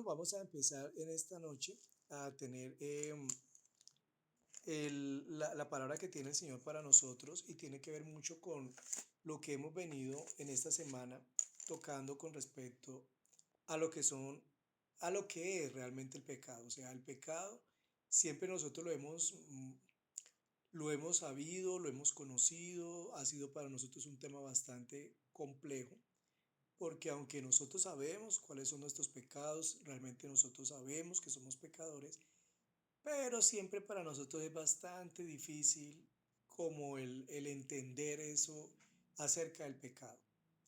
vamos a empezar en esta noche a tener la palabra que tiene el Señor para nosotros y tiene que ver mucho con lo que hemos venido en esta semana tocando con respecto a lo que son, a lo que es realmente el pecado. O sea, el pecado siempre nosotros lo hemos sabido, lo hemos conocido, ha sido para nosotros un tema bastante complejo porque aunque nosotros sabemos cuáles son nuestros pecados, realmente nosotros sabemos que somos pecadores, pero siempre para nosotros es bastante difícil como el entender eso acerca del pecado.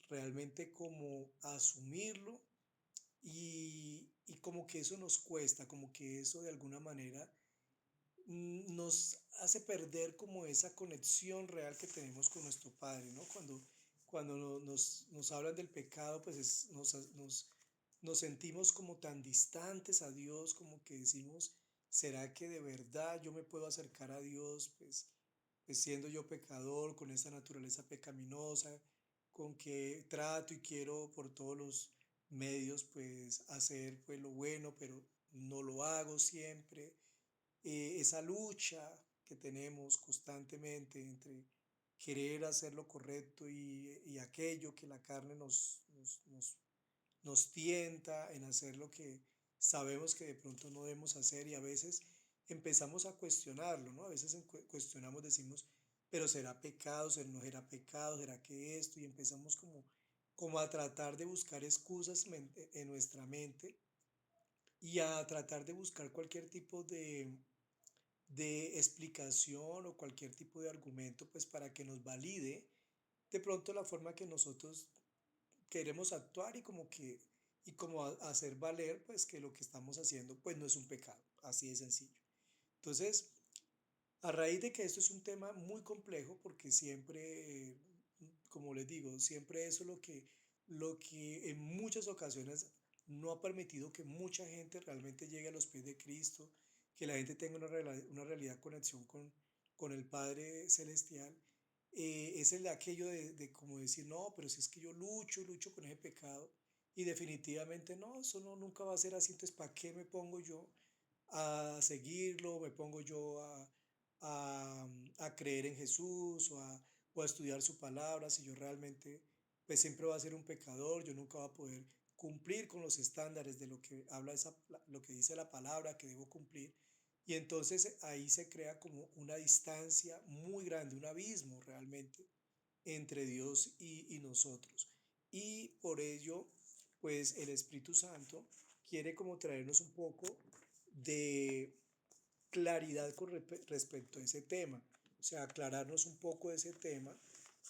Realmente como asumirlo y como que eso nos cuesta, como que eso de alguna manera nos hace perder como esa conexión real que tenemos con nuestro Padre, ¿no? Cuando nos hablan del pecado, pues nos sentimos como tan distantes a Dios, como que decimos, ¿será que de verdad yo me puedo acercar a Dios, pues siendo yo pecador, con esa naturaleza pecaminosa, con que trato y quiero por todos los medios, pues hacer pues lo bueno, pero no lo hago siempre, esa lucha que tenemos constantemente entre querer hacer lo correcto y aquello que la carne nos tienta en hacer lo que sabemos que de pronto no debemos hacer y a veces empezamos a cuestionarlo, ¿no? A veces cuestionamos, decimos, pero será pecado, no será pecado, será que esto, y empezamos como a tratar de buscar excusas en nuestra mente y a tratar de buscar cualquier tipo de explicación o cualquier tipo de argumento, pues para que nos valide de pronto la forma que nosotros queremos actuar y como hacer valer pues que lo que estamos haciendo pues no es un pecado, así de sencillo. Entonces, a raíz de que esto es un tema muy complejo porque siempre, como les digo, siempre eso es lo que en muchas ocasiones no ha permitido que mucha gente realmente llegue a los pies de Cristo, que la gente tenga una realidad conexión con el Padre Celestial. Es el de aquello de como decir, no, pero si es que yo lucho con ese pecado y definitivamente no, eso no, nunca va a ser así, entonces ¿para qué me pongo yo a seguirlo? ¿Me pongo yo a creer en Jesús o a estudiar su palabra si yo realmente pues siempre voy a ser un pecador, yo nunca voy a poder cumplir con los estándares de lo que habla lo que dice la palabra que debo cumplir? Y entonces ahí se crea como una distancia muy grande, un abismo realmente entre Dios y nosotros. Y por ello, pues el Espíritu Santo quiere como traernos un poco de claridad con respecto a ese tema, o sea, aclararnos un poco de ese tema,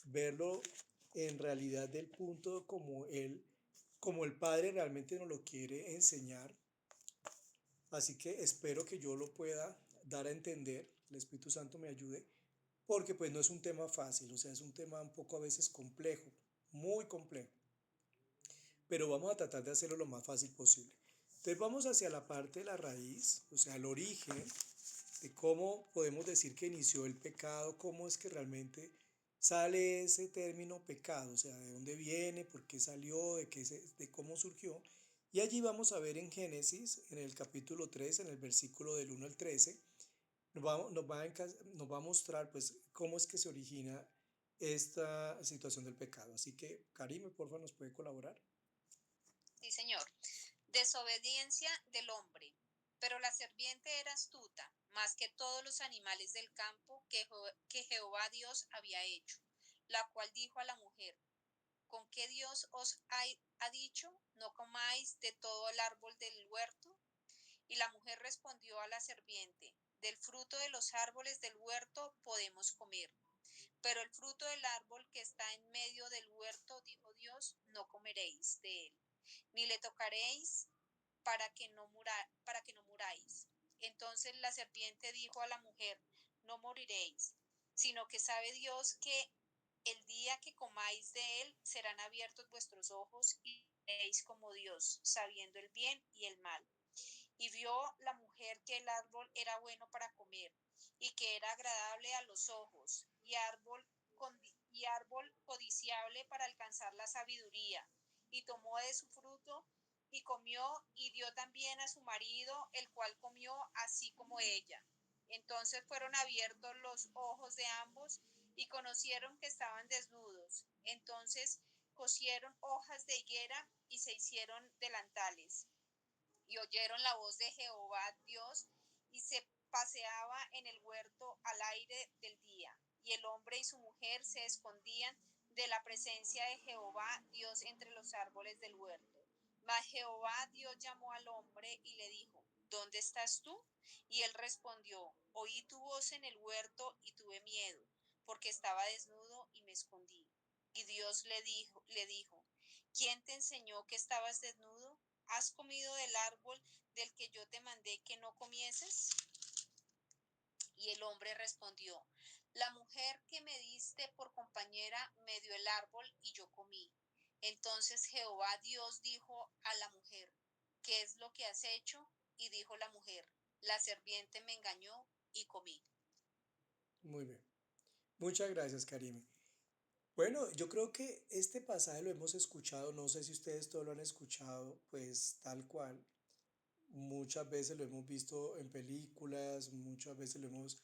verlo en realidad del punto como el Padre realmente nos lo quiere enseñar. Así que espero que yo lo pueda dar a entender, el Espíritu Santo me ayude, porque pues no es un tema fácil, o sea, es un tema un poco a veces complejo, muy complejo, pero vamos a tratar de hacerlo lo más fácil posible. Entonces vamos hacia la parte de la raíz, o sea, el origen de cómo podemos decir que inició el pecado, cómo es que realmente sale ese término pecado, o sea, de dónde viene, por qué salió, de cómo surgió. Y allí vamos a ver en Génesis, en el capítulo 3, en el versículo del 1 al 13, nos va a mostrar pues cómo es que se origina esta situación del pecado. Así que, Karime, porfa, nos puede colaborar. Sí, señor. Desobediencia del hombre. Pero la serpiente era astuta, más que todos los animales del campo que Jehová Dios había hecho, la cual dijo a la mujer, ¿con qué Dios os ha dicho, no comáis de todo el árbol del huerto? Y la mujer respondió a la serpiente, del fruto de los árboles del huerto podemos comer, pero el fruto del árbol que está en medio del huerto, dijo Dios, no comeréis de él, ni le tocaréis para que no muráis. Entonces la serpiente dijo a la mujer, no moriréis, sino que sabe Dios que el día que comáis de él serán abiertos vuestros ojos y seréis como Dios, sabiendo el bien y el mal. Y vio la mujer que el árbol era bueno para comer y que era agradable a los ojos y árbol codiciable para alcanzar la sabiduría. Y tomó de su fruto y comió y dio también a su marido, el cual comió así como ella. Entonces fueron abiertos los ojos de ambos y conocieron que estaban desnudos. Entonces cosieron hojas de higuera y se hicieron delantales. Y oyeron la voz de Jehová Dios y se paseaba en el huerto al aire del día. Y el hombre y su mujer se escondían de la presencia de Jehová Dios entre los árboles del huerto. Mas Jehová Dios llamó al hombre y le dijo: ¿Dónde estás tú? Y él respondió: Oí tu voz en el huerto y tuve miedo, porque estaba desnudo y me escondí. Y Dios le dijo: ¿Quién te enseñó que estabas desnudo? ¿Has comido del árbol del que yo te mandé que no comieses? Y el hombre respondió: La mujer que me diste por compañera me dio el árbol y yo comí. Entonces Jehová Dios dijo a la mujer: ¿Qué es lo que has hecho? Y dijo la mujer: La serpiente me engañó y comí. Muy bien. Muchas gracias, Karime. Bueno, yo creo que este pasaje lo hemos escuchado, no sé si ustedes todos lo han escuchado, pues tal cual. Muchas veces lo hemos visto en películas, muchas veces lo hemos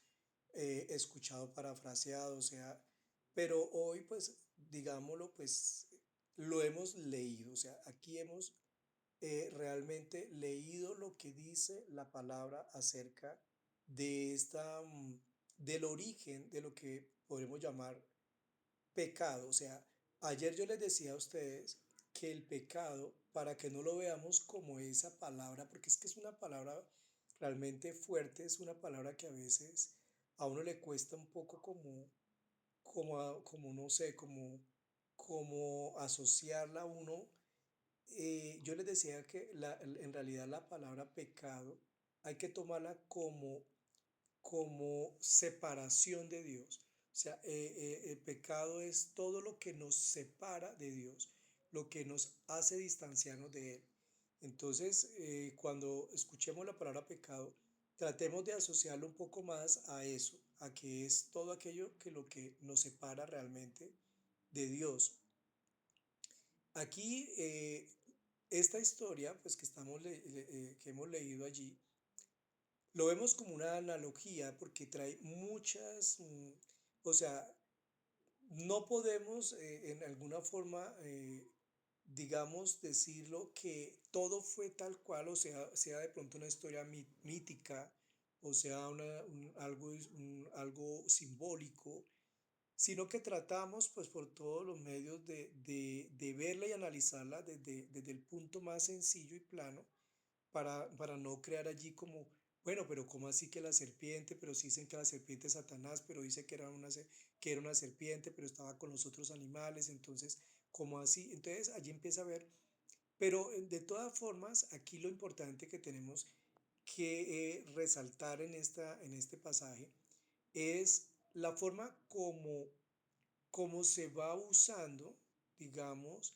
escuchado parafraseado, o sea, pero hoy pues, digámoslo, pues lo hemos leído, o sea, aquí hemos realmente leído lo que dice la palabra acerca de del origen de lo que podemos llamar pecado. O sea, ayer yo les decía a ustedes que el pecado, para que no lo veamos como esa palabra, porque es que es una palabra realmente fuerte, es una palabra que a veces a uno le cuesta un poco como no sé, como asociarla a uno. Yo les decía que en realidad la palabra pecado hay que tomarla como separación de Dios. O sea, el pecado es todo lo que nos separa de Dios, lo que nos hace distanciarnos de Él. Entonces, cuando escuchemos la palabra pecado, tratemos de asociarlo un poco más a eso, a que es todo aquello que lo que nos separa realmente de Dios. Aquí, esta historia, pues que que hemos leído allí, lo vemos como una analogía porque trae o sea, no podemos en alguna forma, digamos, decirlo que todo fue tal cual, o sea de pronto una historia mítica, o sea, algo simbólico, sino que tratamos pues por todos los medios de verla y analizarla desde el punto más sencillo y plano para no crear allí como, bueno, pero ¿cómo así que la serpiente? Pero sí dicen que la serpiente es Satanás, pero dice que era una serpiente, pero estaba con los otros animales, entonces, ¿cómo así? Entonces allí empieza a ver, pero de todas formas, aquí lo importante que tenemos que resaltar en este pasaje es la forma como se va usando, digamos,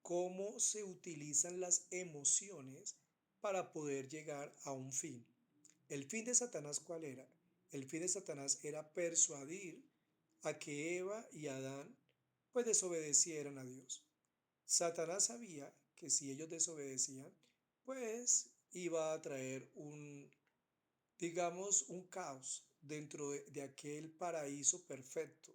cómo se utilizan las emociones para poder llegar a un fin. ¿El fin de Satanás cuál era? El fin de Satanás era persuadir a que Eva y Adán pues desobedecieran a Dios. Satanás sabía que si ellos desobedecían, pues iba a traer digamos, un caos dentro de aquel paraíso perfecto,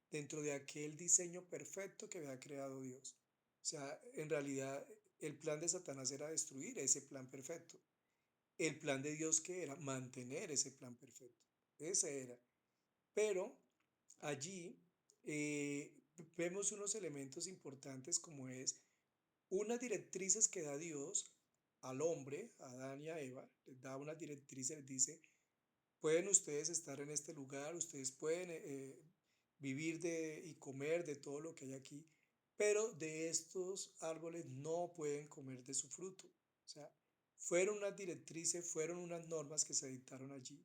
dentro de aquel diseño perfecto que había creado Dios. O sea, en realidad el plan de Satanás era destruir ese plan perfecto. El plan de Dios que era mantener ese plan perfecto. Ese era. Pero allí vemos unos elementos importantes como es unas directrices que da Dios al hombre, a Adán y a Eva, les da unas directrices, les dice, pueden ustedes estar en este lugar, ustedes pueden vivir y comer de todo lo que hay aquí, pero de estos árboles no pueden comer de su fruto. O sea, fueron unas directrices, fueron unas normas que se dictaron allí.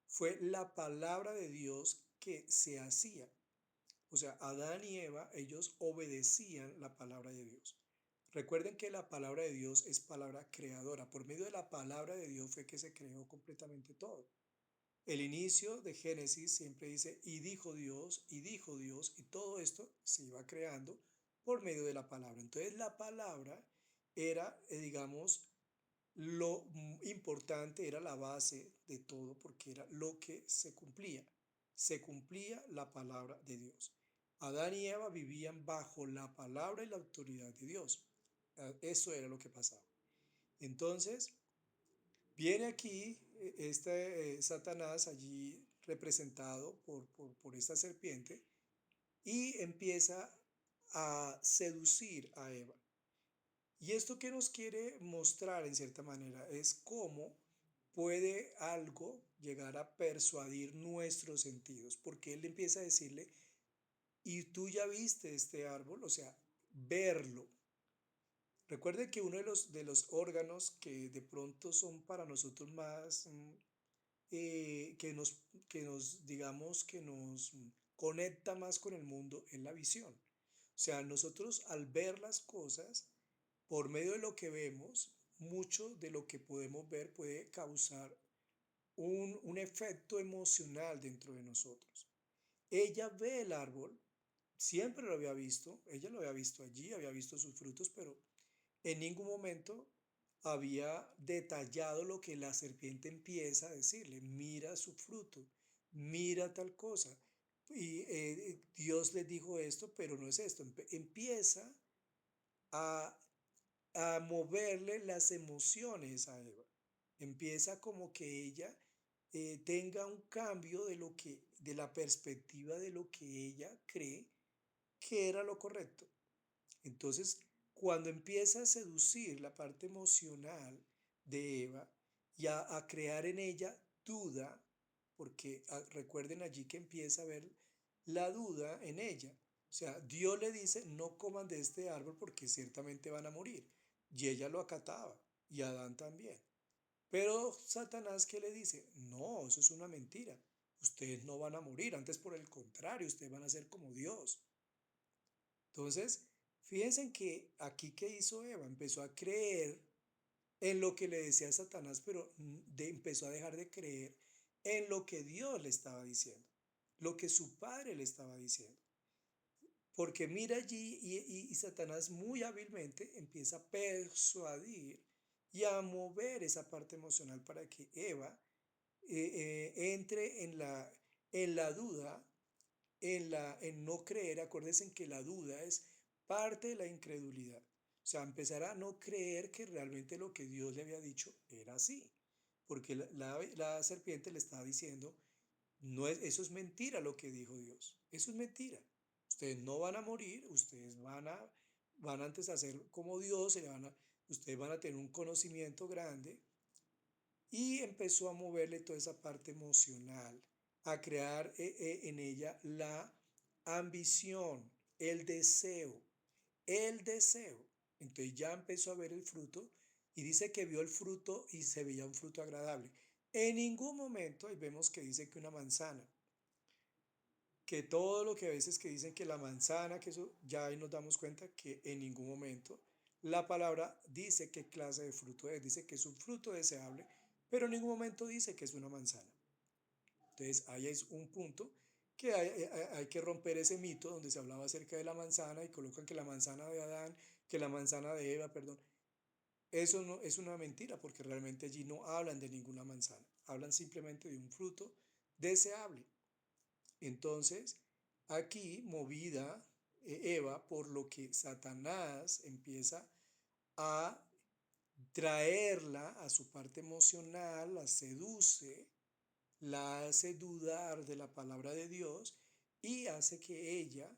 Fue la palabra de Dios que se hacía. O sea, Adán y Eva, ellos obedecían la palabra de Dios. Recuerden que la palabra de Dios es palabra creadora. Por medio de la palabra de Dios fue que se creó completamente todo. El inicio de Génesis siempre dice, y dijo Dios, y todo esto se iba creando por medio de la palabra. Entonces la palabra era, digamos, lo importante, era la base de todo, porque era lo que se cumplía. Se cumplía la palabra de Dios. Adán y Eva vivían bajo la palabra y la autoridad de Dios. Eso era lo que pasaba. Entonces, viene aquí Satanás, allí representado por esta serpiente, y empieza a seducir a Eva. Y esto que nos quiere mostrar en cierta manera es cómo puede algo llegar a persuadir nuestros sentidos, porque él empieza a decirle, y tú ya viste este árbol, o sea, verlo. Recuerde que uno de los órganos que de pronto son para nosotros más, que nos, digamos, que nos conecta más con el mundo es la visión. O sea, nosotros al ver las cosas, por medio de lo que vemos, mucho de lo que podemos ver puede causar un efecto emocional dentro de nosotros. Ella ve el árbol, siempre lo había visto, ella lo había visto allí, había visto sus frutos, pero en ningún momento había detallado lo que la serpiente empieza a decirle: mira su fruto, mira tal cosa. Y Dios les dijo esto, pero no es esto. Empieza a moverle las emociones a Eva. Empieza como que ella tenga un cambio de la perspectiva de lo que ella cree que era lo correcto. Entonces, cuando empieza a seducir la parte emocional de Eva y a crear en ella duda, porque recuerden allí que empieza a ver la duda en ella. O sea, Dios le dice, no coman de este árbol porque ciertamente van a morir. Y ella lo acataba, y Adán también. Pero Satanás, ¿qué le dice? No, eso es una mentira. Ustedes no van a morir, antes por el contrario, ustedes van a ser como Dios. Entonces, fíjense que aquí que hizo Eva, empezó a creer en lo que le decía Satanás, pero empezó a dejar de creer en lo que Dios le estaba diciendo, lo que su padre le estaba diciendo. Porque mira allí y Satanás muy hábilmente empieza a persuadir y a mover esa parte emocional para que Eva entre en la duda, en no creer. Acuérdense en que la duda es parte de la incredulidad. O sea, empezar a no creer que realmente lo que Dios le había dicho era así. Porque la serpiente le estaba diciendo, no es, eso es mentira lo que dijo Dios. Eso es mentira. Ustedes no van a morir, ustedes van antes a ser como Dios, ustedes van a tener un conocimiento grande. Y empezó a moverle toda esa parte emocional, a crear en ella la ambición, el deseo, el deseo. Entonces ya empezó a ver el fruto y dice que vio el fruto y se veía un fruto agradable. En ningún momento, ahí vemos que dice que una manzana, que todo lo que a veces que dicen que la manzana, que eso, ya ahí nos damos cuenta que en ningún momento la palabra dice qué clase de fruto es, dice que es un fruto deseable, pero en ningún momento dice que es una manzana. Entonces ahí es un punto que hay que romper ese mito donde se hablaba acerca de la manzana y colocan que la manzana de Adán, que la manzana de Eva, perdón. Eso no es una mentira porque realmente allí no hablan de ninguna manzana, hablan simplemente de un fruto deseable. Entonces, aquí movida Eva por lo que Satanás empieza a traerla a su parte emocional, la seduce, la hace dudar de la palabra de Dios y hace que ella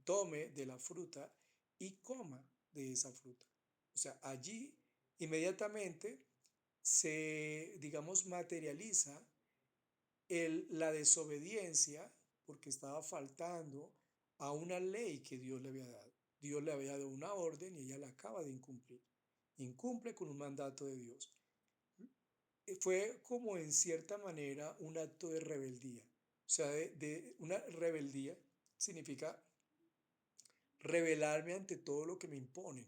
tome de la fruta y coma de esa fruta. O sea, allí inmediatamente se, digamos, materializa la desobediencia porque estaba faltando a una ley que Dios le había dado. Dios le había dado una orden y ella la acaba de incumplir. Incumple con un mandato de Dios. Fue como en cierta manera un acto de rebeldía. O sea, de una rebeldía significa rebelarme ante todo lo que me imponen.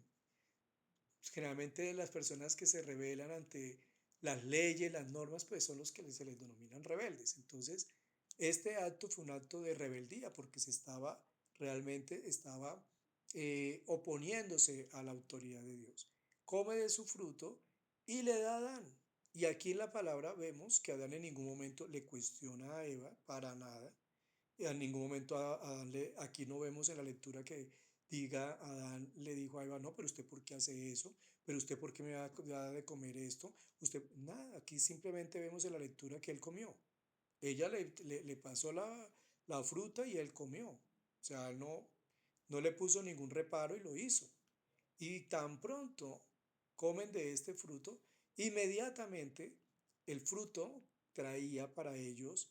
Generalmente las personas que se rebelan ante las leyes, las normas, pues son los que se les denominan rebeldes. Entonces, este acto fue un acto de rebeldía porque realmente estaba oponiéndose a la autoridad de Dios. come de su fruto y le da a Adán. Y aquí en la palabra vemos que Adán en ningún momento le cuestiona a Eva, para nada. Y en ningún momento Adán aquí no vemos en la lectura que diga, Adán le dijo a Eva, no, pero usted por qué hace eso, pero usted por qué me da de comer esto, usted, nada, aquí simplemente vemos en la lectura que él comió. Ella le pasó la fruta y él comió. O sea, él no le puso ningún reparo y lo hizo. Y tan pronto comen de este fruto, inmediatamente el fruto traía para ellos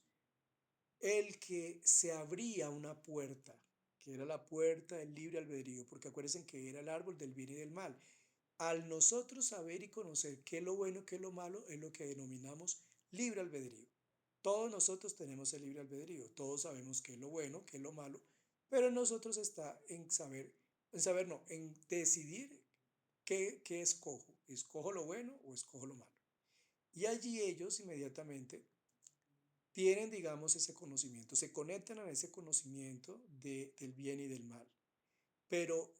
el que se abría una puerta, que era la puerta del libre albedrío, porque acuérdense que era el árbol del bien y del mal. Al nosotros saber y conocer qué es lo bueno y qué es lo malo, es lo que denominamos libre albedrío. Todos nosotros tenemos el libre albedrío, todos sabemos qué es lo bueno, qué es lo malo, pero en nosotros está en saber no, en decidir qué escojo. ¿Escojo lo bueno o escojo lo malo? Y allí ellos inmediatamente tienen, digamos, ese conocimiento, se conectan a ese conocimiento del bien y del mal. Pero,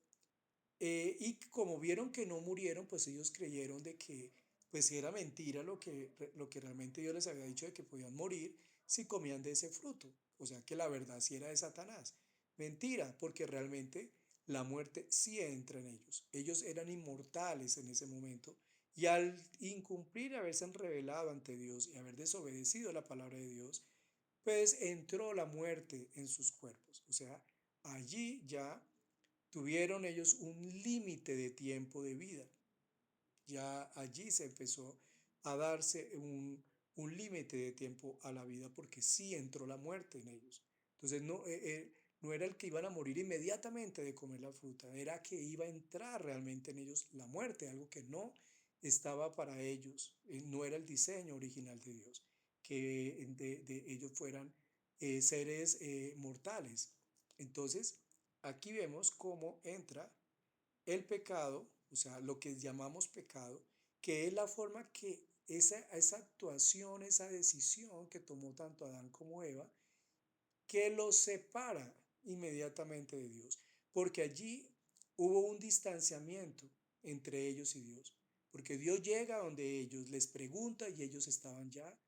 y como vieron que no murieron, pues ellos creyeron de que pues era mentira lo que realmente Dios les había dicho de que podían morir si comían de ese fruto. O sea que la verdad sí era de Satanás. Mentira, porque realmente la muerte sí entra en ellos. Ellos eran inmortales en ese momento y al incumplir, haberse revelado ante Dios y haber desobedecido la palabra de Dios, pues entró la muerte en sus cuerpos. O sea, allí ya tuvieron ellos un límite de tiempo de vida. Ya allí se empezó a darse un límite de tiempo a la vida porque sí entró la muerte en ellos. Entonces no era el que iban a morir inmediatamente de comer la fruta, era que iba a entrar realmente en ellos la muerte, algo que no estaba para ellos, no era el diseño original de Dios, que de ellos fueran seres mortales. Entonces, aquí vemos cómo entra el pecado, o sea, lo que llamamos pecado, que es la forma que esa actuación, esa decisión que tomó tanto Adán como Eva, que los separa inmediatamente de Dios, porque allí hubo un distanciamiento entre ellos y Dios, porque Dios llega donde ellos, les pregunta y ellos estaban ya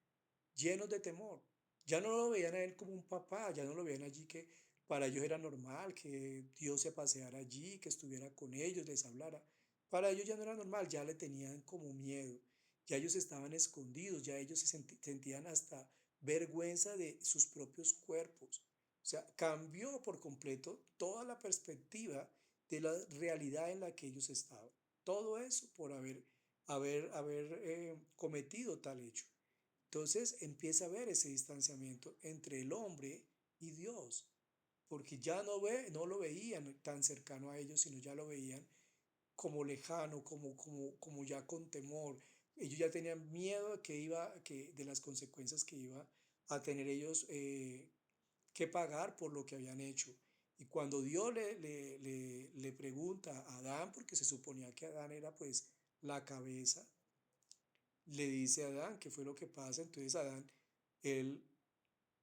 llenos de temor. Ya no lo veían a él como un papá, ya no lo veían allí que para ellos era normal que Dios se paseara allí, que estuviera con ellos, les hablara. Para ellos ya no era normal, ya le tenían como miedo, ya ellos estaban escondidos, ya ellos sentían hasta vergüenza de sus propios cuerpos. O sea, cambió por completo toda la perspectiva de la realidad en la que ellos estaban. Todo eso por haber cometido tal hecho. Entonces empieza a haber ese distanciamiento entre el hombre y Dios, porque ya no lo veían tan cercano a ellos, sino ya lo veían como lejano, como ya con temor. Ellos ya tenían miedo de las consecuencias que iba a tener ellos que pagar por lo que habían hecho. Y cuando Dios le pregunta a Adán, porque se suponía que Adán era pues la cabeza, le dice a Adán qué fue lo que pasa. Entonces Adán, él,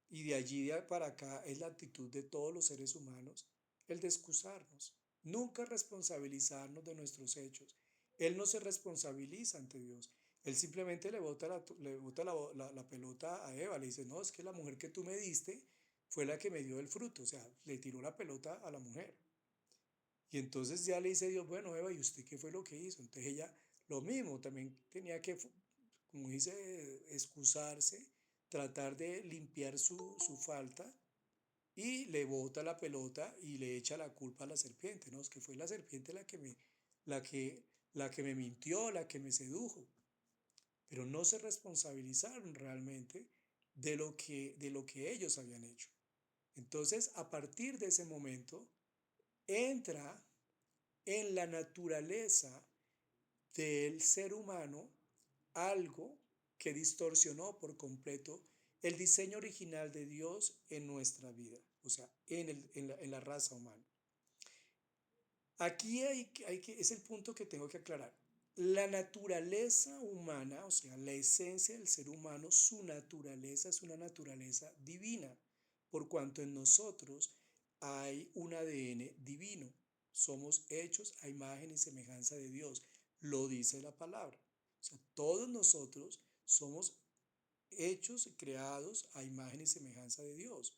y de allí para acá es la actitud de todos los seres humanos, el de excusarnos, nunca responsabilizarnos de nuestros hechos. Él no se responsabiliza ante Dios. Él simplemente le bota la pelota a Eva, le dice, no, es que la mujer que tú me diste fue la que me dio el fruto, o sea, le tiró la pelota a la mujer. Y entonces ya le dice Dios, bueno, Eva, ¿y usted qué fue lo que hizo? Entonces ella, lo mismo, también tenía que, como dice, excusarse, tratar de limpiar su falta y le bota la pelota y le echa la culpa a la serpiente, ¿no? Es que fue la serpiente la que me mintió, la que me sedujo. Pero no se responsabilizaron realmente de lo que ellos habían hecho. Entonces, a partir de ese momento, entra en la naturaleza del ser humano algo que distorsionó por completo el diseño original de Dios en nuestra vida, o sea, en la raza humana. Aquí es el punto que tengo que aclarar. La naturaleza humana, o sea, la esencia del ser humano, su naturaleza es una naturaleza divina, por cuanto en nosotros hay un ADN divino. Somos hechos a imagen y semejanza de Dios. lo dice la palabra. O sea, todos nosotros somos hechos y creados a imagen y semejanza de Dios.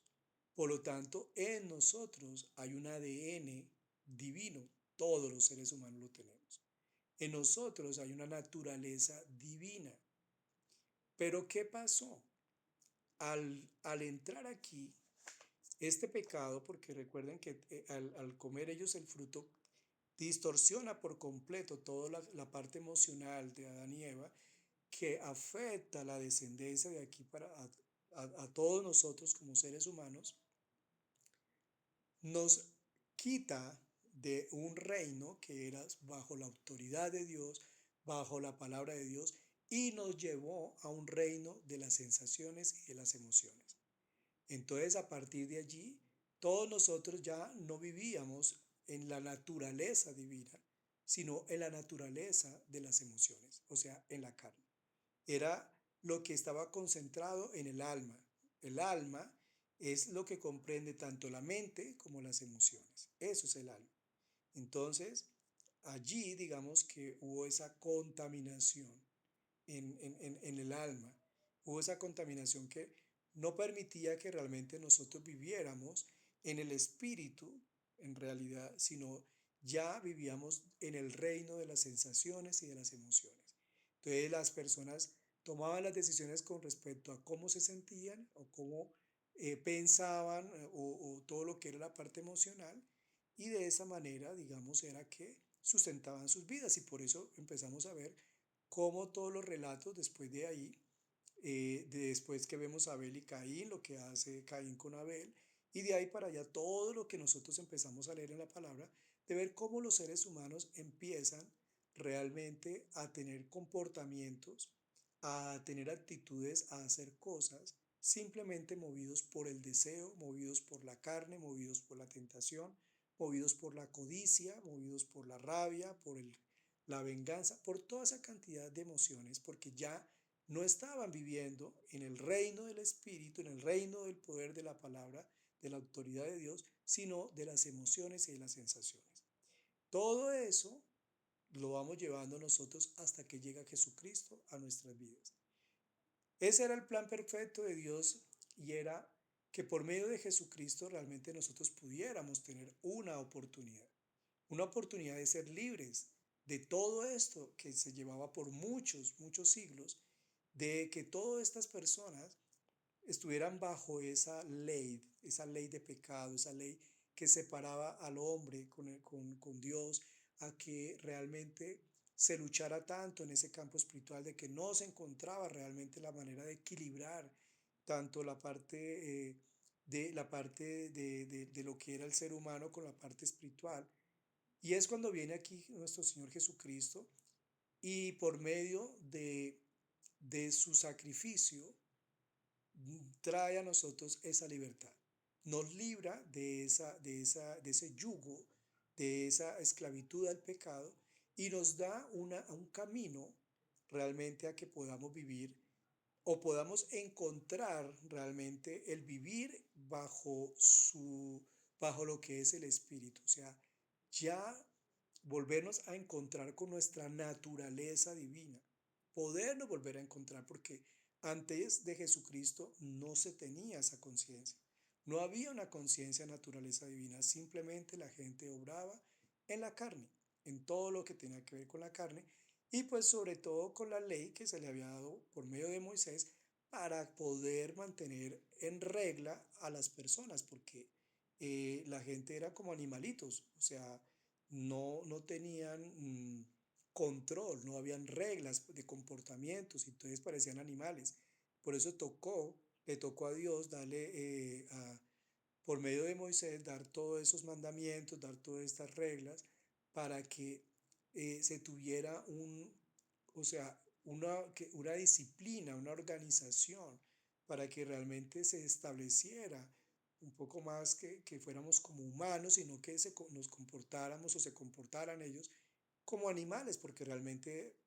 Por lo tanto, en nosotros hay un ADN divino. Todos los seres humanos lo tenemos. En nosotros hay una naturaleza divina. Pero ¿qué pasó? Al entrar aquí, este pecado, porque recuerden que al comer ellos el fruto, distorsiona por completo toda la parte emocional de Adán y Eva, que afecta la descendencia de aquí para a todos nosotros como seres humanos, nos quita de un reino que era bajo la autoridad de Dios, bajo la palabra de Dios, y nos llevó a un reino de las sensaciones y de las emociones. Entonces, a partir de allí, todos nosotros ya no vivíamos en la naturaleza divina, sino en la naturaleza de las emociones, o sea, en la carne. Era lo que estaba concentrado en el alma. El alma es lo que comprende tanto la mente como las emociones. Eso es el alma. Entonces, allí digamos que hubo esa contaminación en el alma. Hubo esa contaminación que no permitía que realmente nosotros viviéramos en el espíritu, en realidad, sino ya vivíamos en el reino de las sensaciones y de las emociones. Entonces las personas tomaban las decisiones con respecto a cómo se sentían o cómo pensaban o todo lo que era la parte emocional, y de esa manera, digamos, era que sustentaban sus vidas, y por eso empezamos a ver cómo todos los relatos después de ahí, después que vemos a Abel y Caín, lo que hace Caín con Abel, y de ahí para allá todo lo que nosotros empezamos a leer en la palabra, de ver cómo los seres humanos empiezan realmente a tener comportamientos, a tener actitudes, a hacer cosas, simplemente movidos por el deseo, movidos por la carne, movidos por la tentación, movidos por la codicia, movidos por la rabia, por la venganza, por toda esa cantidad de emociones, porque ya no estaban viviendo en el reino del Espíritu, en el reino del poder de la palabra, de la autoridad de Dios, sino de las emociones y de las sensaciones. Todo eso lo vamos llevando nosotros hasta que llega Jesucristo a nuestras vidas. Ese era el plan perfecto de Dios, y era que por medio de Jesucristo realmente nosotros pudiéramos tener una oportunidad de ser libres de todo esto que se llevaba por muchos, muchos siglos, de que todas estas personas estuvieran bajo esa ley de pecado, esa ley que separaba al hombre con Dios, a que realmente se luchara tanto en ese campo espiritual, de que no se encontraba realmente la manera de equilibrar tanto la parte de lo que era el ser humano con la parte espiritual. Y es cuando viene aquí nuestro Señor Jesucristo, y por medio de su sacrificio trae a nosotros esa libertad. Nos libra de ese yugo, de esa esclavitud al pecado, y nos da un camino realmente a que podamos vivir o podamos encontrar realmente el vivir bajo lo que es el Espíritu. O sea, ya volvernos a encontrar con nuestra naturaleza divina, podernos volver a encontrar, porque antes de Jesucristo no se tenía esa conciencia, no había una conciencia de naturaleza divina, simplemente la gente obraba en la carne, en todo lo que tenía que ver con la carne, y pues sobre todo con la ley que se le había dado por medio de Moisés para poder mantener en regla a las personas, porque la gente era como animalitos, o sea, no tenían control, no habían reglas de comportamientos, y entonces parecían animales. Por eso le tocó a Dios darle, por medio de Moisés, dar todos esos mandamientos, dar todas estas reglas, para que se tuviera o sea, una disciplina, una organización, para que realmente se estableciera un poco más que fuéramos como humanos, sino que nos comportáramos o se comportaran ellos como animales, porque realmente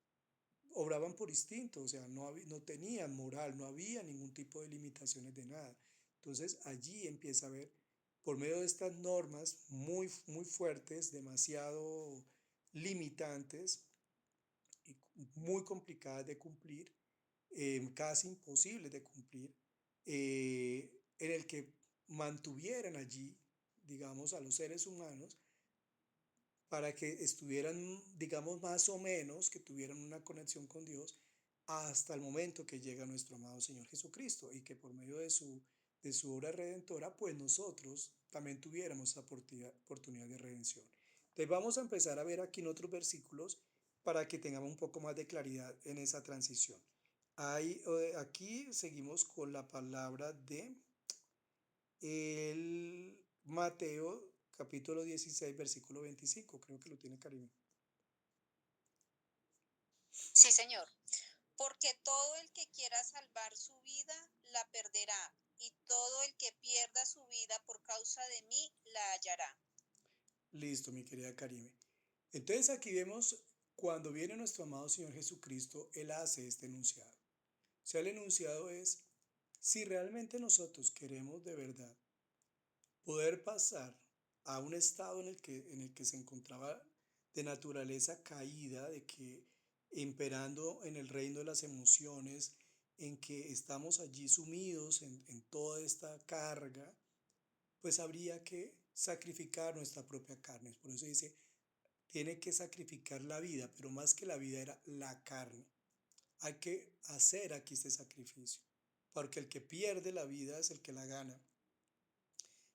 obraban por instinto, o sea, no tenían moral, no había ningún tipo de limitaciones de nada. Entonces allí empieza a haber, por medio de estas normas muy, muy fuertes, demasiado limitantes, muy complicadas de cumplir, casi imposibles de cumplir, en el que mantuvieran allí, digamos, a los seres humanos para que estuvieran, digamos, más o menos, que tuvieran una conexión con Dios hasta el momento que llega nuestro amado Señor Jesucristo y que por medio de su obra redentora, pues nosotros también tuviéramos esa oportunidad de redención. Entonces vamos a empezar a ver aquí en otros versículos para que tengamos un poco más de claridad en esa transición. Aquí seguimos con la palabra de el Mateo capítulo 16 versículo 25. Creo que lo tiene Karim. Sí, señor. Porque todo el que quiera salvar su vida la perderá, y todo el que pierda su vida por causa de mí la hallará. Listo, mi querida Karime. Entonces aquí vemos cuando viene nuestro amado Señor Jesucristo, Él hace este enunciado. O sea, el enunciado es, si realmente nosotros queremos de verdad poder pasar a un estado en el que se encontraba de naturaleza caída, de que imperando en el reino de las emociones, en que estamos allí sumidos en toda esta carga, pues habría que sacrificar nuestra propia carne. Por eso dice, tiene que sacrificar la vida, pero más que la vida era la carne. Hay que hacer aquí este sacrificio, porque el que pierde la vida es el que la gana,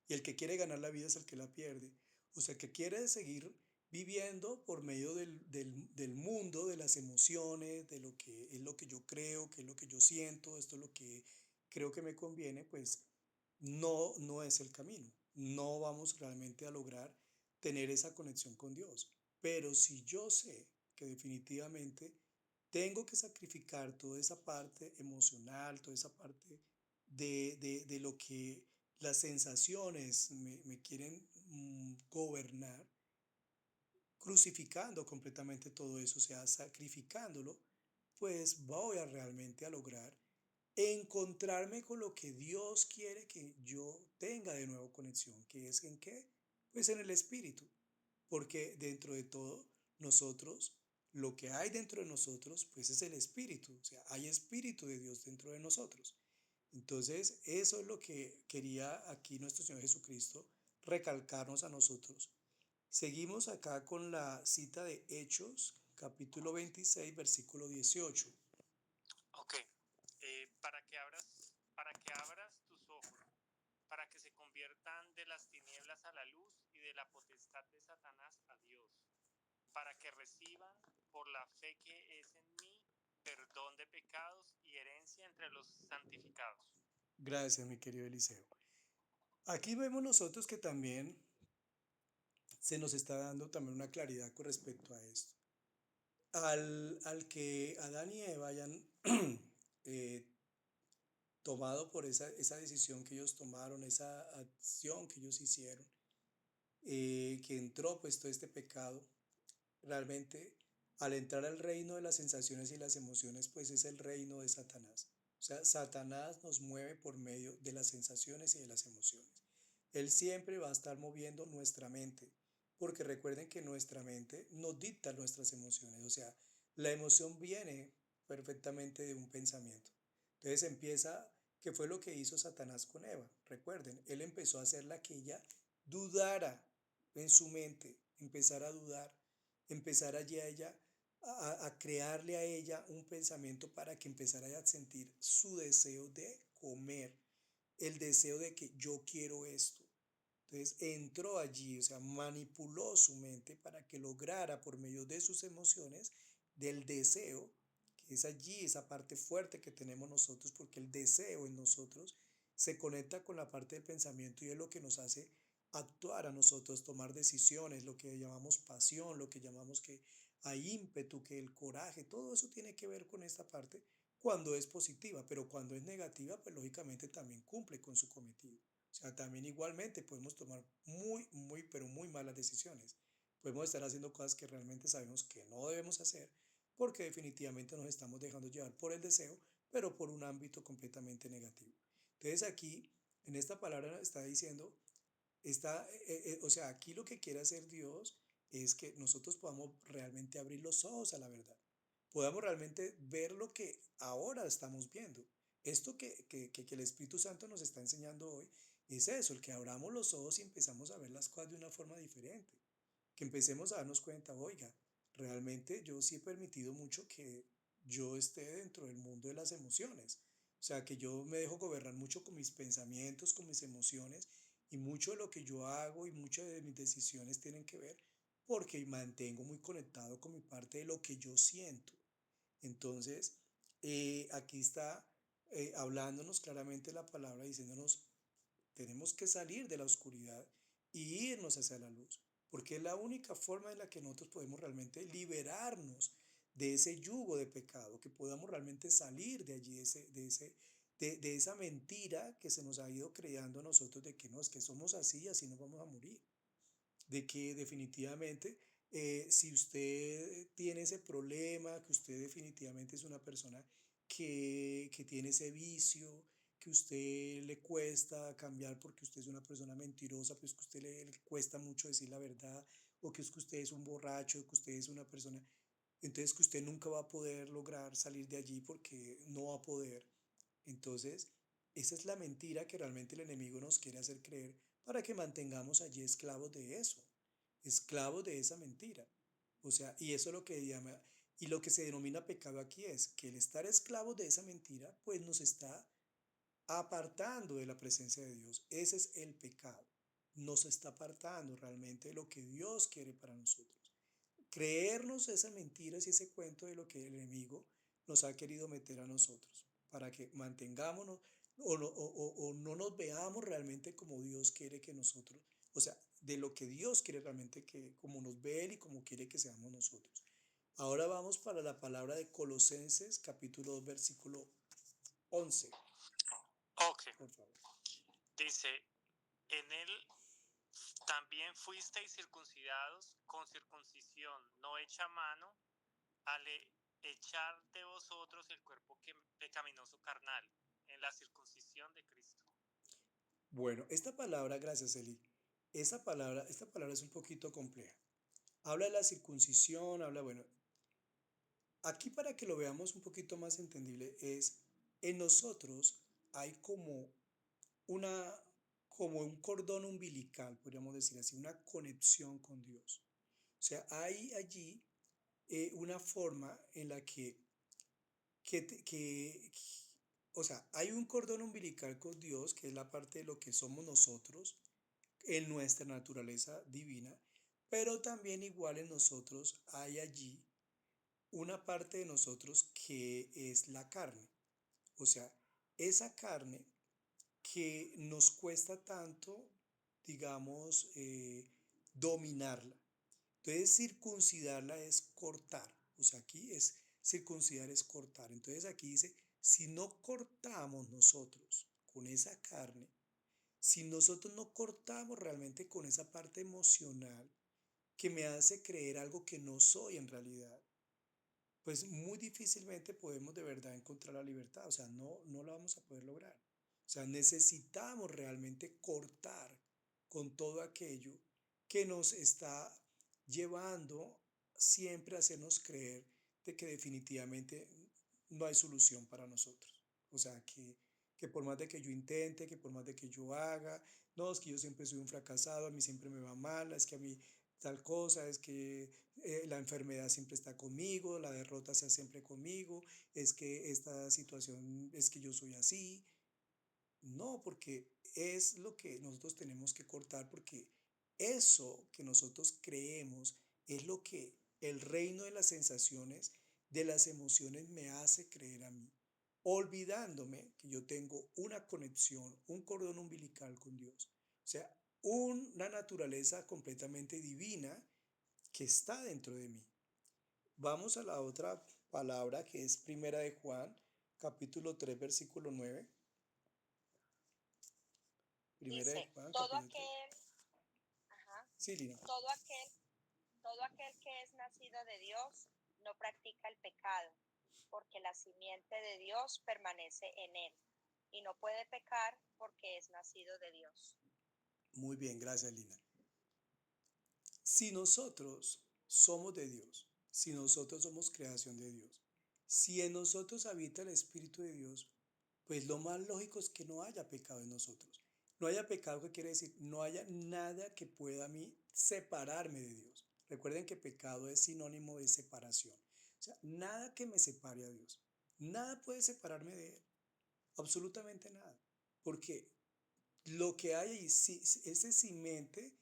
y el que quiere ganar la vida es el que la pierde. O sea, el que quiere seguir viviendo por medio del mundo, de las emociones, de lo que es lo que yo creo, que es lo que yo siento, esto es lo que creo que me conviene, pues no es el camino. No vamos realmente a lograr tener esa conexión con Dios. Pero si yo sé que definitivamente tengo que sacrificar toda esa parte emocional, toda esa parte de lo que las sensaciones me quieren gobernar, crucificando completamente todo eso, o sea, sacrificándolo, pues voy a realmente a lograr encontrarme con lo que Dios quiere que yo tenga de nuevo conexión, que es en qué, pues en el espíritu, porque dentro de todo nosotros, lo que hay dentro de nosotros, pues es el espíritu, o sea, hay espíritu de Dios dentro de nosotros. Entonces, eso es lo que quería aquí nuestro Señor Jesucristo recalcarnos a nosotros. Seguimos acá con la cita de Hechos, capítulo 26 versículo 18. Ok, para que abras tus ojos, para que se conviertan de las tinieblas a la luz y de la potestad de Satanás a Dios, para que reciban por la fe que es en mí perdón de pecados y herencia entre los santificados. Gracias, mi querido Eliseo. Aquí vemos nosotros que también se nos está dando también una claridad con respecto a esto. Al que Adán y Eva hayan eh, tomado por esa decisión que ellos tomaron, esa acción que ellos hicieron, que entró pues todo este pecado, realmente al entrar al reino de las sensaciones y las emociones, pues es el reino de Satanás. O sea, Satanás nos mueve por medio de las sensaciones y de las emociones. Él siempre va a estar moviendo nuestra mente, porque recuerden que nuestra mente nos dicta nuestras emociones. O sea, la emoción viene perfectamente de un pensamiento. Entonces empieza, que fue lo que hizo Satanás con Eva. Recuerden, él empezó a hacerla que ella dudara en su mente, empezar a dudar, empezar allí a ella a crearle a ella un pensamiento para que empezara a sentir su deseo de comer, el deseo de que yo quiero esto. Entonces entró allí, o sea, manipuló su mente para que lograra por medio de sus emociones, del deseo, que es allí esa parte fuerte que tenemos nosotros, porque el deseo en nosotros se conecta con la parte del pensamiento y es lo que nos hace actuar a nosotros, tomar decisiones, lo que llamamos pasión, lo que llamamos que hay ímpetu, que el coraje, todo eso tiene que ver con esta parte cuando es positiva, pero cuando es negativa, pues lógicamente también cumple con su cometido. O sea, también igualmente podemos tomar pero muy malas decisiones. Podemos estar haciendo cosas que realmente sabemos que no debemos hacer porque definitivamente nos estamos dejando llevar por el deseo, pero por un ámbito completamente negativo. Entonces aquí, en esta palabra está diciendo, o sea, aquí lo que quiere hacer Dios es que nosotros podamos realmente abrir los ojos a la verdad. podamos realmente ver lo que ahora estamos viendo. Esto que el Espíritu Santo nos está enseñando hoy es eso, el que abramos los ojos y empezamos a ver las cosas de una forma diferente, que empecemos a darnos cuenta, oiga, realmente yo sí he permitido mucho que yo esté dentro del mundo de las emociones. O sea, que yo me dejo gobernar mucho con mis pensamientos, con mis emociones, y mucho de lo que yo hago y muchas de mis decisiones tienen que ver porque mantengo muy conectado con mi parte de lo que yo siento. Entonces, aquí está hablándonos claramente la palabra, diciéndonos, tenemos que salir de la oscuridad y irnos hacia la luz, porque es la única forma en la que nosotros podemos realmente liberarnos de ese yugo de pecado, que podamos realmente salir de allí, de esa mentira que se nos ha ido creando a nosotros de que no, es que somos así y así nos vamos a morir, de que definitivamente si usted tiene ese problema, que usted definitivamente es una persona que tiene ese vicio, que usted le cuesta cambiar porque usted es una persona mentirosa, pues que usted le cuesta mucho decir la verdad, o que es que usted es un borracho, que usted es una persona, entonces que usted nunca va a poder lograr salir de allí porque no va a poder. Entonces, esa es la mentira que realmente el enemigo nos quiere hacer creer para que mantengamos allí esclavos de eso, esclavos de esa mentira. O sea, y eso es lo que llama, y lo que se denomina pecado aquí es que el estar esclavos de esa mentira, pues nos está apartando de la presencia de Dios. Ese es el pecado. Nos está apartando realmente de lo que Dios quiere para nosotros. Creernos esas mentiras y ese cuento de lo que el enemigo nos ha querido meter a nosotros, para que mantengámonos o no nos veamos realmente como Dios quiere que nosotros, o sea, de lo que Dios quiere realmente que, como nos ve Él y como quiere que seamos nosotros. Ahora vamos para la palabra de Colosenses, capítulo 2 versículo 11 Ok, por favor. dice, en él también fuisteis circuncidados con circuncisión no hecha a mano, al echar de vosotros el cuerpo pecaminoso carnal, en la circuncisión de Cristo. Bueno, esta palabra, gracias Eli, esta palabra es un poquito compleja. Habla de la circuncisión, habla, bueno, aquí para que lo veamos un poquito más entendible es, en nosotros hay una, como un cordón umbilical, podríamos decir así, una conexión con Dios. O sea, hay allí una forma en la que, te- que, o sea, hay un cordón umbilical con Dios, que es la parte de lo que somos nosotros, en nuestra naturaleza divina, pero también igual en nosotros hay allí una parte de nosotros que es la carne. O sea, esa carne que nos cuesta tanto, digamos, dominarla. Entonces, circuncidarla es cortar. O sea, aquí es circuncidar es cortar. Entonces, aquí dice, si no cortamos nosotros con esa carne, si nosotros no cortamos realmente con esa parte emocional que me hace creer algo que no soy en realidad, pues muy difícilmente podemos de verdad encontrar la libertad, o sea, no la vamos a poder lograr. O sea, necesitamos realmente cortar con todo aquello que nos está llevando siempre a hacernos creer de que definitivamente no hay solución para nosotros. O sea, que por más de que yo intente, que por más de que yo haga, no, es que yo siempre soy un fracasado, a mí siempre me va mal, es que a mí tal cosa, es que la enfermedad siempre está conmigo, la derrota sea siempre conmigo, es que esta situación es que yo soy así. No, porque es lo que nosotros tenemos que cortar, porque eso que nosotros creemos es lo que el reino de las sensaciones, de las emociones me hace creer a mí, olvidándome que yo tengo una conexión, un cordón umbilical con Dios. O sea, una naturaleza completamente divina que está dentro de mí. Vamos a la otra palabra que es Primera de Juan, capítulo 3 versículo 9. Primera de Dice, Juan, capítulo 3. ajá, Sí, Lina. todo aquel, todo aquel que es nacido de Dios no practica el pecado, porque la simiente de Dios permanece en él, y no puede pecar porque es nacido de Dios. Muy bien, gracias, Lina. Si nosotros somos de Dios, si nosotros somos creación de Dios, Si en nosotros habita el Espíritu de Dios, pues lo más lógico es que no haya pecado en nosotros. No haya pecado, ¿qué quiere decir? No haya nada que pueda a mí separarme de Dios. Recuerden que pecado es sinónimo de separación. O sea, nada que me separe a Dios. Nada puede separarme de Él. Absolutamente nada. Porque lo que hay ahí, ese simente,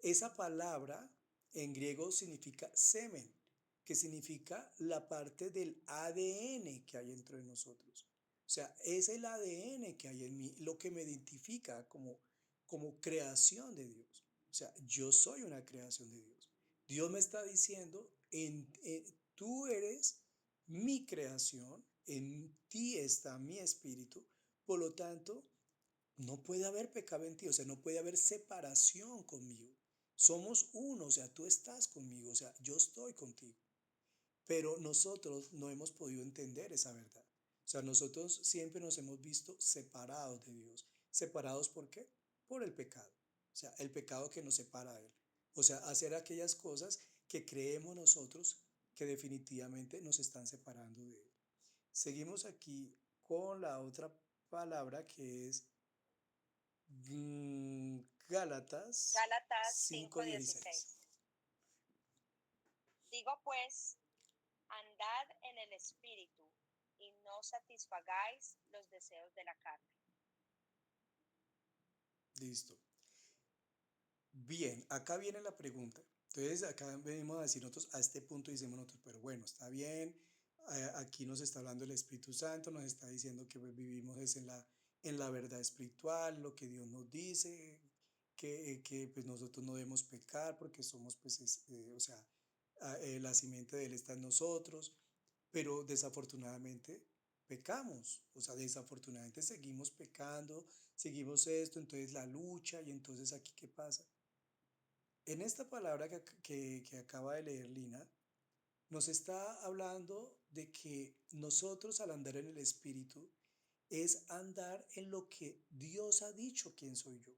esa palabra en griego significa semen, que significa la parte del ADN que hay dentro de nosotros. O sea, es el ADN que hay en mí lo que me identifica como creación de Dios. O sea, yo soy una creación de Dios. Dios me está diciendo, tú eres mi creación, en ti está mi espíritu, por lo tanto, no puede haber pecado en ti, o sea, no puede haber separación conmigo. Somos uno, o sea, tú estás conmigo, o sea, yo estoy contigo. Pero nosotros no hemos podido entender esa verdad. O sea, nosotros siempre nos hemos visto separados de Dios. ¿Separados por qué? Por el pecado. O sea, el pecado que nos separa de Él. O sea, hacer aquellas cosas que creemos nosotros que definitivamente nos están separando de Él. Seguimos aquí con la otra palabra que es Gálatas Gálatas 5:16. 5:16. Digo pues, andad en el espíritu y no satisfagáis los deseos de la carne. Listo. Bien, acá viene la pregunta. Entonces, acá venimos a decir nosotros, a este punto decimos nosotros, pero bueno, está bien, aquí nos está hablando el Espíritu Santo, nos está diciendo que pues, vivimos es en la verdad espiritual, lo que Dios nos dice, que pues nosotros no debemos pecar porque somos, pues, o sea, la simiente de Él está en nosotros, pero desafortunadamente pecamos, o sea, desafortunadamente seguimos pecando, seguimos esto, entonces la lucha, y entonces aquí, ¿qué pasa? En esta palabra que acaba de leer Lina, nos está hablando de que nosotros al andar en el Espíritu es andar en lo que Dios ha dicho quién soy yo.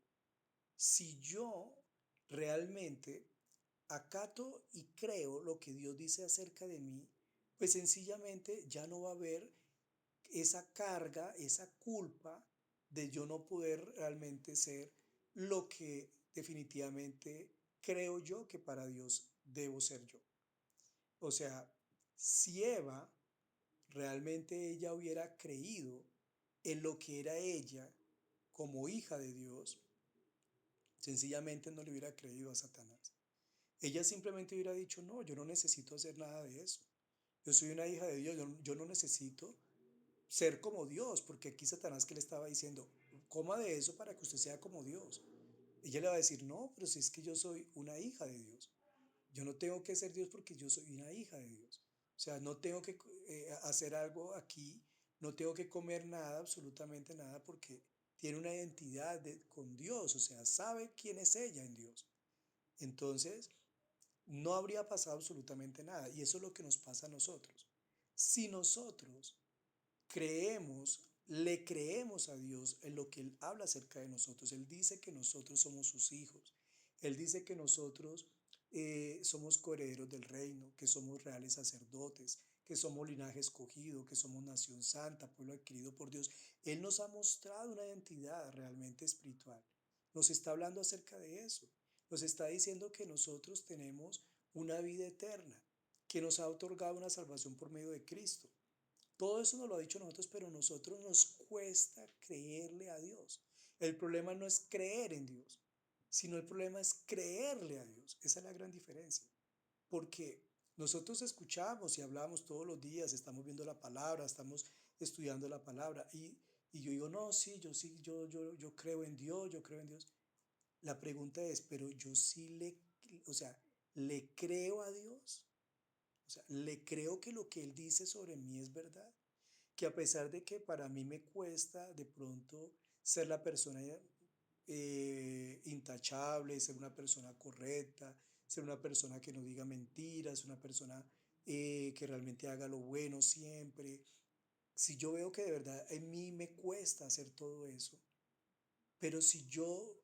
Si yo realmente acato y creo lo que Dios dice acerca de mí, pues sencillamente ya no va a haber esa carga, esa culpa de yo no poder realmente ser lo que definitivamente creo yo que para Dios debo ser yo. O sea, si Eva realmente ella hubiera creído en lo que era ella como hija de Dios, sencillamente no le hubiera creído a Satanás. Ella simplemente hubiera dicho, no, yo no necesito hacer nada de eso. Yo soy una hija de Dios, yo no necesito ser como Dios, porque aquí Satanás que le estaba diciendo, coma de eso para que usted sea como Dios. Ella le va a decir, no, pero si es que yo soy una hija de Dios. Yo no tengo que ser Dios porque yo soy una hija de Dios. O sea, no tengo que hacer algo aquí, no tengo que comer nada, absolutamente nada, porque tiene una identidad con Dios, o sea, sabe quién es ella en Dios. Entonces, no habría pasado absolutamente nada. Y eso es lo que nos pasa a nosotros. Si nosotros le creemos a Dios en lo que Él habla acerca de nosotros. Él dice que nosotros somos sus hijos. Él dice que nosotros somos coherederos del reino, que somos reales sacerdotes, que somos linaje escogido, que somos nación santa, pueblo adquirido por Dios. Él nos ha mostrado una identidad realmente espiritual. Nos está hablando acerca de eso. Nos está diciendo que nosotros tenemos una vida eterna, que nos ha otorgado una salvación por medio de Cristo. Todo eso nos lo ha dicho nosotros, pero a nosotros nos cuesta creerle a Dios. El problema no es creer en Dios, sino el problema es creerle a Dios. Esa es la gran diferencia. Porque nosotros escuchamos y hablamos todos los días, estamos viendo la palabra, estamos estudiando la palabra y yo digo, no, sí, yo creo en Dios, yo creo en Dios. La pregunta es, pero yo sí o sea, ¿le creo a Dios? O sea, ¿le creo que lo que Él dice sobre mí es verdad? Que a pesar de que para mí me cuesta de pronto ser la persona intachable, ser una persona correcta, ser una persona que no diga mentiras, una persona que realmente haga lo bueno siempre. Si yo veo que de verdad en mí me cuesta hacer todo eso, pero si yo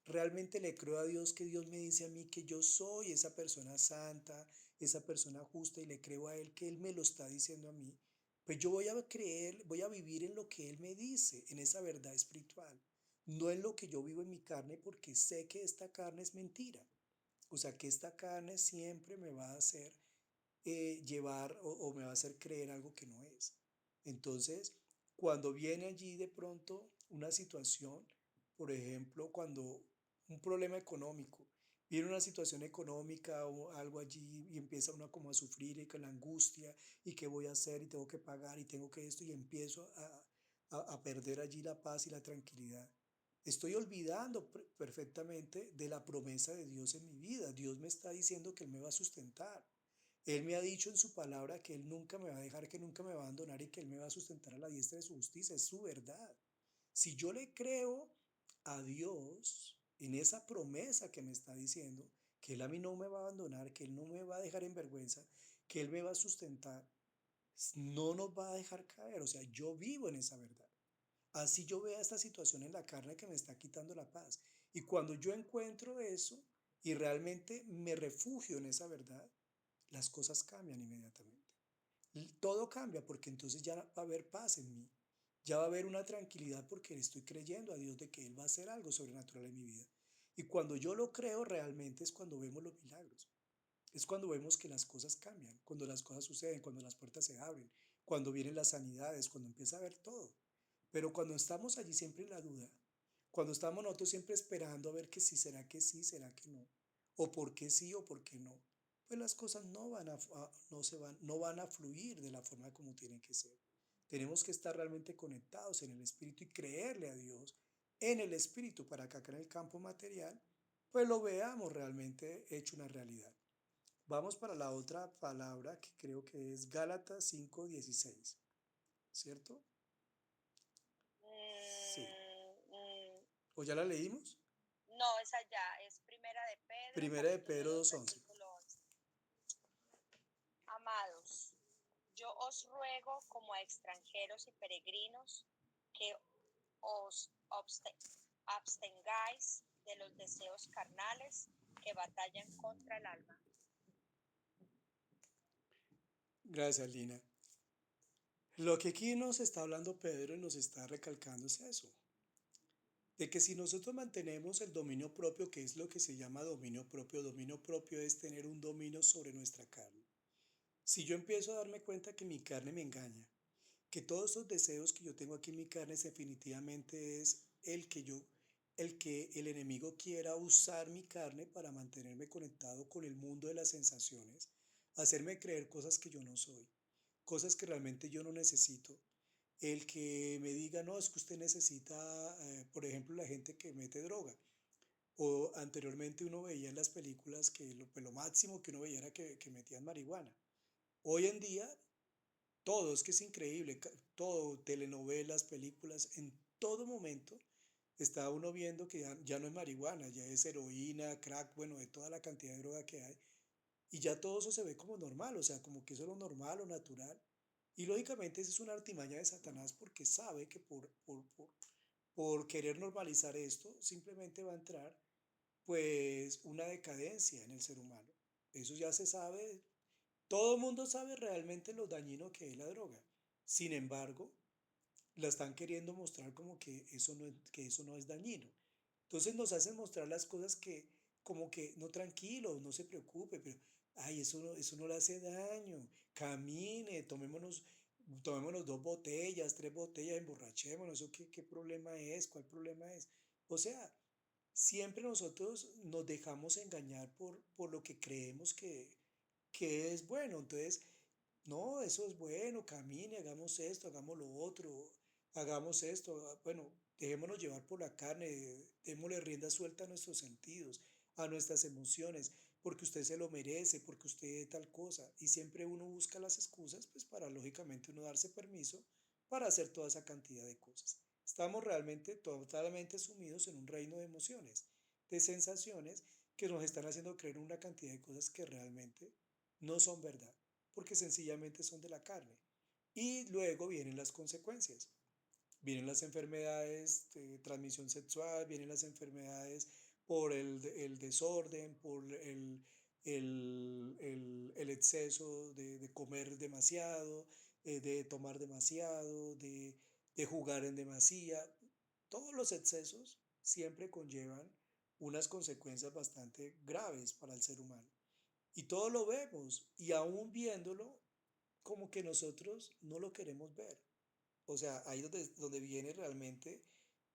realmente le creo a Dios, que Dios me dice a mí que yo soy esa persona santa, esa persona justa, y le creo a Él que Él me lo está diciendo a mí, pues yo voy a creer, voy a vivir en lo que Él me dice, en esa verdad espiritual, no en lo que yo vivo en mi carne, porque sé que esta carne es mentira. O sea, que esta carne siempre me va a hacer llevar o me va a hacer creer algo que no es. Entonces, cuando viene allí de pronto una situación, por ejemplo, cuando un problema económico, viene una situación económica o algo allí y empieza uno como a sufrir y con la angustia y qué voy a hacer y tengo que pagar y tengo que esto y empiezo a perder allí la paz y la tranquilidad. Estoy olvidando perfectamente de la promesa de Dios en mi vida. Dios me está diciendo que Él me va a sustentar. Él me ha dicho en su palabra que Él nunca me va a dejar, que nunca me va a abandonar y que Él me va a sustentar a la diestra de su justicia. Es su verdad. Si yo le creo a Dios en esa promesa que me está diciendo, que Él a mí no me va a abandonar, que Él no me va a dejar en vergüenza, que Él me va a sustentar, no nos va a dejar caer. O sea, yo vivo en esa verdad. Así yo vea esta situación en la carne que me está quitando la paz. Y cuando yo encuentro eso y realmente me refugio en esa verdad, las cosas cambian inmediatamente. Todo cambia porque entonces ya va a haber paz en mí. Ya va a haber una tranquilidad porque le estoy creyendo a Dios de que Él va a hacer algo sobrenatural en mi vida. Y cuando yo lo creo realmente es cuando vemos los milagros. Es cuando vemos que las cosas cambian, cuando las cosas suceden, cuando las puertas se abren, cuando vienen las sanidades, cuando empieza a ver todo. Pero cuando estamos allí siempre en la duda, cuando estamos nosotros siempre esperando a ver que sí, será que no, o por qué sí o por qué no, pues las cosas no van a fluir de la forma como tienen que ser. Tenemos que estar realmente conectados en el Espíritu y creerle a Dios en el Espíritu para que acá en el campo material, pues lo veamos realmente hecho una realidad. Vamos para la otra palabra que creo que es Gálatas 5:16, ¿cierto? Sí. ¿O ya la leímos? No, esa ya es Primera de Pedro, Primera de capítulo Pedro 2, 2:11. versículo 11. Amados, yo os ruego como a extranjeros y peregrinos que os abstengáis de los deseos carnales que batallan contra el alma. Gracias, Lina. Lo que aquí nos está hablando Pedro y nos está recalcando es eso, de que si nosotros mantenemos el dominio propio, que es lo que se llama dominio propio es tener un dominio sobre nuestra carne. Si yo empiezo a darme cuenta que mi carne me engaña, que todos esos deseos que yo tengo aquí en mi carne definitivamente es el que el enemigo quiera usar mi carne para mantenerme conectado con el mundo de las sensaciones, hacerme creer cosas que yo no soy, cosas que realmente yo no necesito. El que me diga, no, es que usted necesita, por ejemplo, la gente que mete droga. O anteriormente uno veía en las películas que pues lo máximo que uno veía era que metían marihuana. Hoy en día todo, es que es increíble, todo, telenovelas, películas, en todo momento está uno viendo que ya no es marihuana, ya es heroína, crack, bueno, de toda la cantidad de droga que hay. Y ya todo eso se ve como normal, o sea, como que eso es lo normal, lo natural. Y lógicamente esa es una artimaña de Satanás porque sabe que por querer normalizar esto, simplemente va a entrar pues una decadencia en el ser humano. Eso ya se sabe, todo el mundo sabe realmente lo dañino que es la droga. Sin embargo, la están queriendo mostrar como que eso no es dañino. Entonces nos hacen mostrar las cosas que como que no tranquilo, no se preocupe, pero ay, eso no le hace daño. Camine, tomémonos 2 botellas, 3 botellas, emborrachémonos. ¿Eso qué problema es? ¿Cuál problema es? O sea, siempre nosotros nos dejamos engañar por lo que creemos que es bueno. Entonces, no, eso es bueno, camine, hagamos esto, hagamos lo otro, hagamos esto. Bueno, dejémonos llevar por la carne, démosle rienda suelta a nuestros sentidos, a nuestras emociones, porque usted se lo merece, porque usted tal cosa. Y siempre uno busca las excusas, pues para lógicamente uno darse permiso para hacer toda esa cantidad de cosas. Estamos realmente totalmente sumidos en un reino de emociones, de sensaciones que nos están haciendo creer una cantidad de cosas que realmente no son verdad porque sencillamente son de la carne. Y luego vienen las consecuencias. Vienen las enfermedades de transmisión sexual, vienen las enfermedades por el desorden, por el exceso de comer demasiado, de tomar demasiado, de jugar en demasía. Todos los excesos siempre conllevan unas consecuencias bastante graves para el ser humano. Y todo lo vemos, y aún viéndolo, como que nosotros no lo queremos ver. O sea, ahí donde viene realmente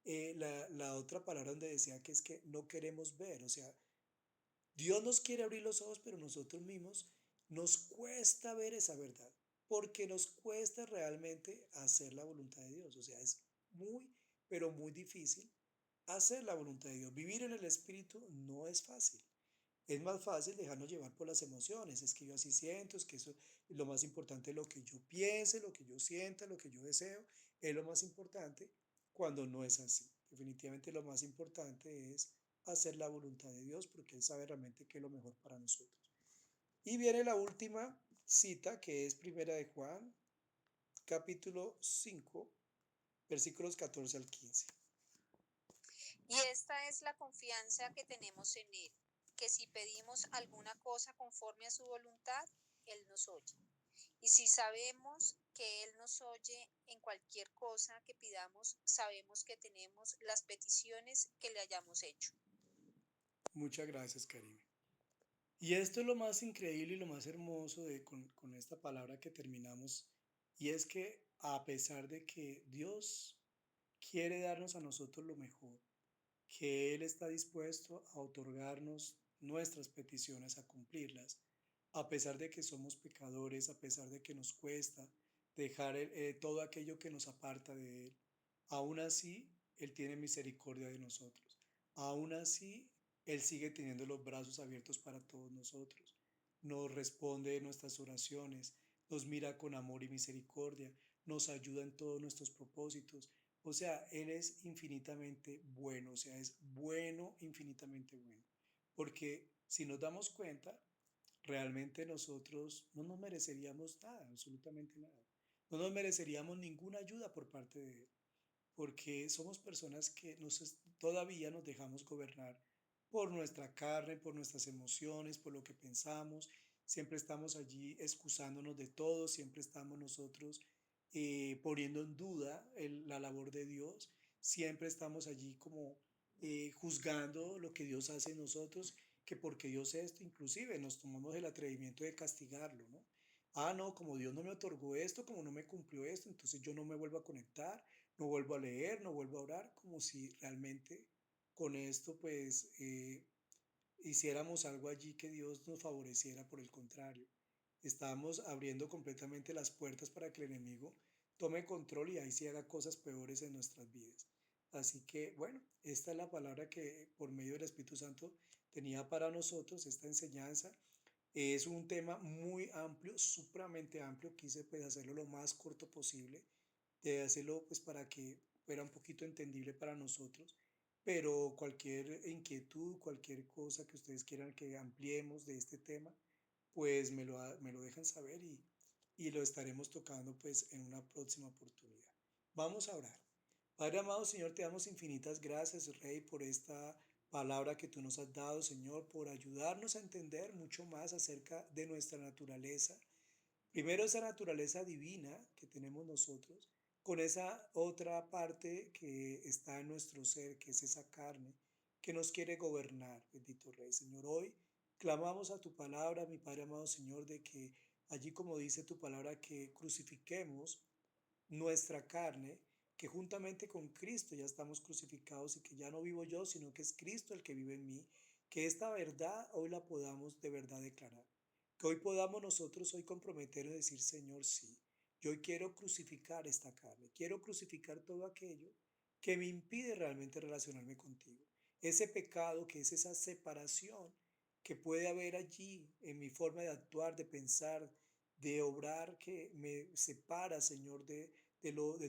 la otra palabra donde decía que es que no queremos ver. O sea, Dios nos quiere abrir los ojos, pero nosotros mismos nos cuesta ver esa verdad, porque nos cuesta realmente hacer la voluntad de Dios. O sea, es muy, pero muy difícil hacer la voluntad de Dios. Vivir en el Espíritu no es fácil. Es más fácil dejarnos llevar por las emociones. Es que yo así siento, es que eso es lo más importante, lo que yo piense, lo que yo sienta, lo que yo deseo, es lo más importante cuando no es así. Definitivamente lo más importante es hacer la voluntad de Dios porque Él sabe realmente qué es lo mejor para nosotros. Y viene la última cita que es Primera de Juan, capítulo 5, versículos 14 al 15. Y esta es la confianza que tenemos en Él, que si pedimos alguna cosa conforme a su voluntad, Él nos oye. Y si sabemos que Él nos oye en cualquier cosa que pidamos, sabemos que tenemos las peticiones que le hayamos hecho. Muchas gracias, Karime. Y esto es lo más increíble y lo más hermoso con esta palabra que terminamos, y es que a pesar de que Dios quiere darnos a nosotros lo mejor, que Él está dispuesto a otorgarnos nuestras peticiones, a cumplirlas, a pesar de que somos pecadores, a pesar de que nos cuesta dejar todo aquello que nos aparta de Él, aún así Él tiene misericordia de nosotros. Aún así Él sigue teniendo los brazos abiertos para todos nosotros. Nos responde nuestras oraciones, nos mira con amor y misericordia, nos ayuda en todos nuestros propósitos. O sea, Él es infinitamente bueno, o sea, es bueno, infinitamente bueno. Porque si nos damos cuenta, realmente nosotros no nos mereceríamos nada, absolutamente nada. No nos mereceríamos ninguna ayuda por parte de Él, porque somos personas que todavía nos dejamos gobernar por nuestra carne, por nuestras emociones, por lo que pensamos. Siempre estamos allí excusándonos de todo, siempre estamos nosotros poniendo en duda la labor de Dios, siempre estamos allí como juzgando lo que Dios hace en nosotros, que porque Dios esto, inclusive nos tomamos el atrevimiento de castigarlo, ¿no? Ah, no, como Dios no me otorgó esto, como no me cumplió esto, entonces yo no me vuelvo a conectar, no vuelvo a leer, no vuelvo a orar, como si realmente con esto pues hiciéramos algo allí que Dios nos favoreciera. Por el contrario, estamos abriendo completamente las puertas para que el enemigo tome control y ahí sí haga cosas peores en nuestras vidas. Así que bueno, esta es la palabra que por medio del Espíritu Santo tenía para nosotros esta enseñanza. Es un tema muy amplio, supremamente amplio. Quise pues hacerlo lo más corto posible, de hacerlo pues para que fuera un poquito entendible para nosotros. Pero cualquier inquietud, cualquier cosa que ustedes quieran que ampliemos de este tema, pues me lo dejan saber y lo estaremos tocando pues en una próxima oportunidad. Vamos a orar. Padre amado, Señor, te damos infinitas gracias, Rey, por esta palabra que tú nos has dado, Señor, por ayudarnos a entender mucho más acerca de nuestra naturaleza. Primero esa naturaleza divina que tenemos nosotros, con esa otra parte que está en nuestro ser, que es esa carne, que nos quiere gobernar, bendito Rey. Señor, hoy clamamos a tu palabra, mi Padre amado Señor, de que allí como dice tu palabra, que crucifiquemos nuestra carne, que juntamente con Cristo ya estamos crucificados y que ya no vivo yo, sino que es Cristo el que vive en mí, que esta verdad hoy la podamos de verdad declarar, que hoy podamos nosotros hoy comprometernos y decir, Señor, sí, yo hoy quiero crucificar esta carne, quiero crucificar todo aquello que me impide realmente relacionarme contigo, ese pecado que es esa separación que puede haber allí en mi forma de actuar, de pensar, de obrar, que me separa, Señor, de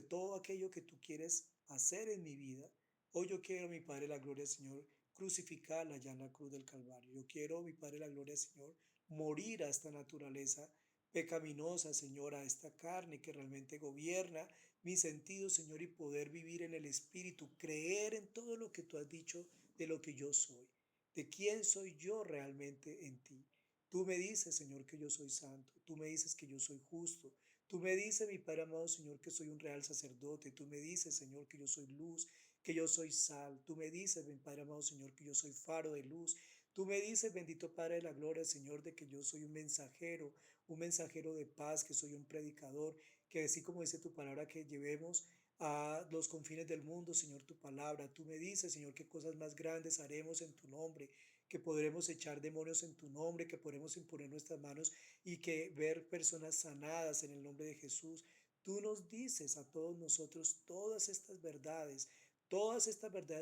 todo aquello que tú quieres hacer en mi vida. Hoy yo quiero, mi Padre, la gloria, Señor, crucificarla allá en la cruz del Calvario. Yo quiero, mi Padre, la gloria, Señor, morir a esta naturaleza pecaminosa, Señor, a esta carne que realmente gobierna mi sentido, Señor, y poder vivir en el Espíritu, creer en todo lo que tú has dicho de lo que yo soy, de quién soy yo realmente en ti. Tú me dices, Señor, que yo soy santo. Tú me dices que yo soy justo. Tú me dices, mi Padre amado Señor, que soy un real sacerdote. Tú me dices, Señor, que yo soy luz, que yo soy sal. Tú me dices, mi Padre amado Señor, que yo soy faro de luz. Tú me dices, bendito Padre de la gloria, Señor, de que yo soy un mensajero de paz, que soy un predicador, que así como dice tu palabra, que llevemos a los confines del mundo, Señor, tu palabra. Tú me dices, Señor, qué cosas más grandes haremos en tu nombre, que podremos echar demonios en tu nombre, que podremos imponer nuestras manos y que ver personas sanadas en el nombre de Jesús. Tú nos dices a todos nosotros todas estas verdades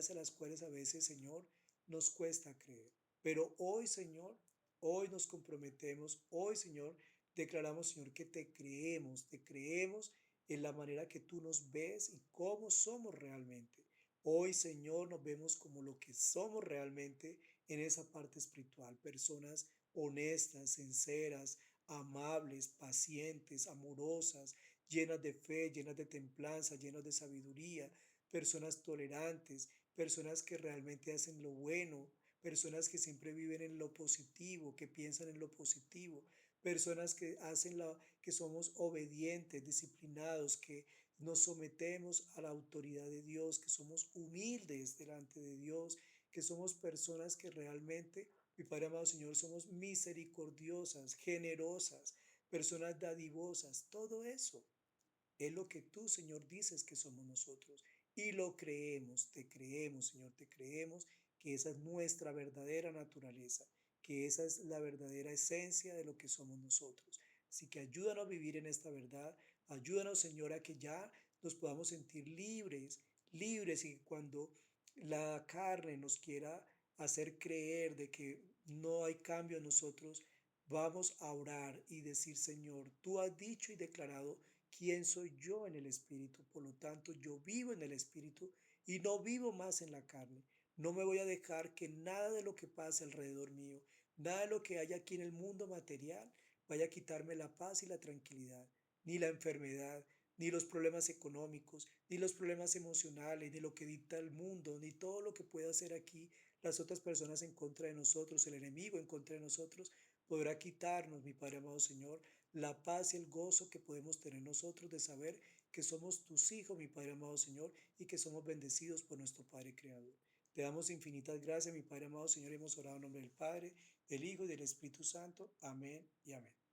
a las cuales a veces, Señor, nos cuesta creer. Pero hoy, Señor, hoy nos comprometemos, hoy, Señor, declaramos, Señor, que te creemos en la manera que tú nos ves y cómo somos realmente. Hoy, Señor, nos vemos como lo que somos realmente en esa parte espiritual, personas honestas, sinceras, amables, pacientes, amorosas, llenas de fe, llenas de templanza, llenas de sabiduría, personas tolerantes, personas que realmente hacen lo bueno, personas que siempre viven en lo positivo, que piensan en lo positivo, personas que somos obedientes, disciplinados, que nos sometemos a la autoridad de Dios, que somos humildes delante de Dios, que somos personas que realmente, mi Padre amado Señor, somos misericordiosas, generosas, personas dadivosas. Todo eso es lo que tú, Señor, dices que somos nosotros. Y lo creemos, Señor, te creemos que esa es nuestra verdadera naturaleza, que esa es la verdadera esencia de lo que somos nosotros. Así que ayúdanos a vivir en esta verdad. Ayúdanos, Señor, a que ya nos podamos sentir libres, libres y cuando la carne nos quiera hacer creer de que no hay cambio en nosotros, vamos a orar y decir, Señor, tú has dicho y declarado quién soy yo en el Espíritu. Por lo tanto, yo vivo en el Espíritu y no vivo más en la carne. No me voy a dejar que nada de lo que pase alrededor mío, nada de lo que haya aquí en el mundo material, vaya a quitarme la paz y la tranquilidad, ni la enfermedad, ni los problemas económicos, ni los problemas emocionales, ni lo que dicta el mundo, ni todo lo que pueda hacer aquí las otras personas en contra de nosotros, el enemigo en contra de nosotros, podrá quitarnos, mi Padre amado Señor, la paz y el gozo que podemos tener nosotros de saber que somos tus hijos, mi Padre amado Señor, y que somos bendecidos por nuestro Padre Creador. Te damos infinitas gracias, mi Padre amado Señor, y hemos orado en nombre del Padre, del Hijo y del Espíritu Santo. Amén y amén.